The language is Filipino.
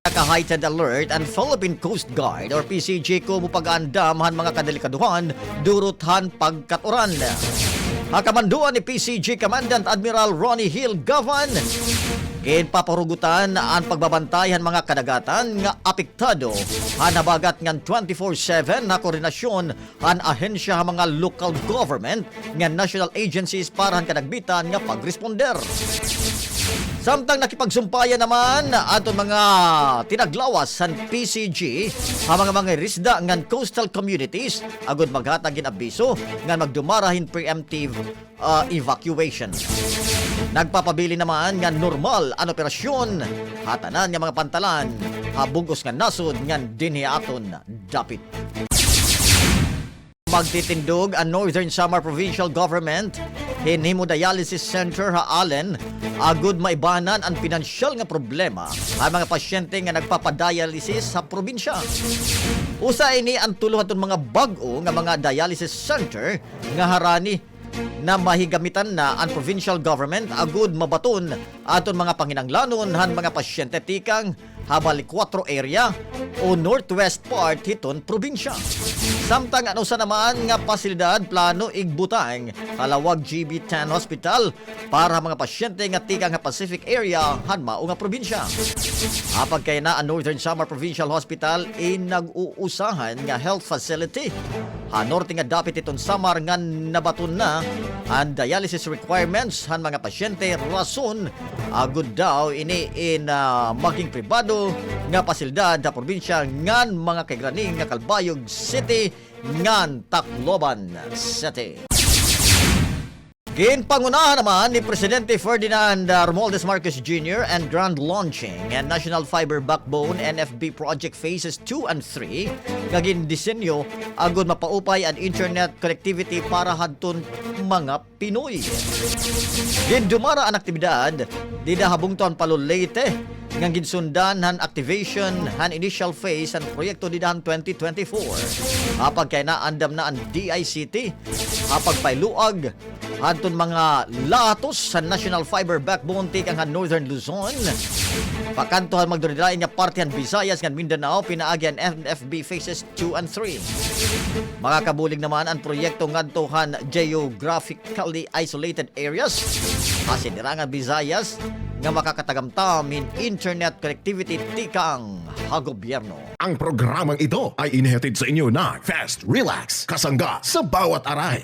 NAKA-HEIGHTENED alert and Philippine Coast Guard or PCG ko mupag-andamhan mga kadelikaduhan duruthan pag-KAT-URAN. Hakamanduan ni PCG Commandant Admiral Ronnie Hill Gavan paparugutan ang pagbabantayan mga kadagatan nga apektado hanabagat ngan 24/7 na koordinasyon han ahensya mga local government nga national agencies para han kadagbitan nga pagresponder. Samtang nakipagsumpayan naman aton mga tinaglawas sa PCG ang mga risda ngan coastal communities agud maghatag gin abiso nga magdumarahin preemptive evacuation. Nagpapabili naman nga normal ang operasyon hatanan nga mga pantalan habugos nga nasud ngan dinhi aton dapit. Magtitindog ang Northern Samar Provincial Government hinhimo dialysis center haalen agud maibanan ang pinansyal nga problema ang mga pasyente nga nagpapadialysis sa probinsya. Usa ini ang tuluhaton mga bag-o nga mga dialysis center nga harani na mahigamitan na ang provincial government agud mabaton aton mga panginanglanon han mga pasyente tikang habali 4 area o northwest part hiton probinsya. Samtang ano sa naman nga pasilidad plano igbutang kalawag GB10 Hospital para mga pasyente nga tika nga Pacific area han mao nga probinsya. Apag kay na ang Northern Samar Provincial Hospital nag-uusahan nga health facility norte nga dapit iton Samar nga nabaton na ang dialysis requirements han mga pasyente rason agud daw ini maging pribado nga pasilidad da probinsya ngan mga kaigraning nga Calbayog City ngan Tacloban City. Ginpangunahan naman ni Presidente Ferdinand Romualdez Marcos Jr. and grand launching and National Fiber Backbone NFB Project Phases 2 and 3 kagin disenyo agud mapaupay ang internet connectivity para hadton mga Pinoy. Gindumara ang aktibidad didahabungton PALO LEYTE nga ginsundan han activation han initial phase han proyekto didahan 2024. Apag kay naandam na ang DICT apag pailuag hanton mga latos sa National Fiber Backbone tikang han Northern Luzon. Pakantohan magduridain nga partihan Visayas ngan Mindanao pinaagi ang NFB phases 2 and 3. Mga kabulig naman ang proyekto ngadto han geographically isolated areas asinirangan Visayas nga makakatagamtam in internet connectivity tikang hagobyerno. Ang programang ito ay inhatid sa inyo na Fast Relax, kasangga sa bawat aray.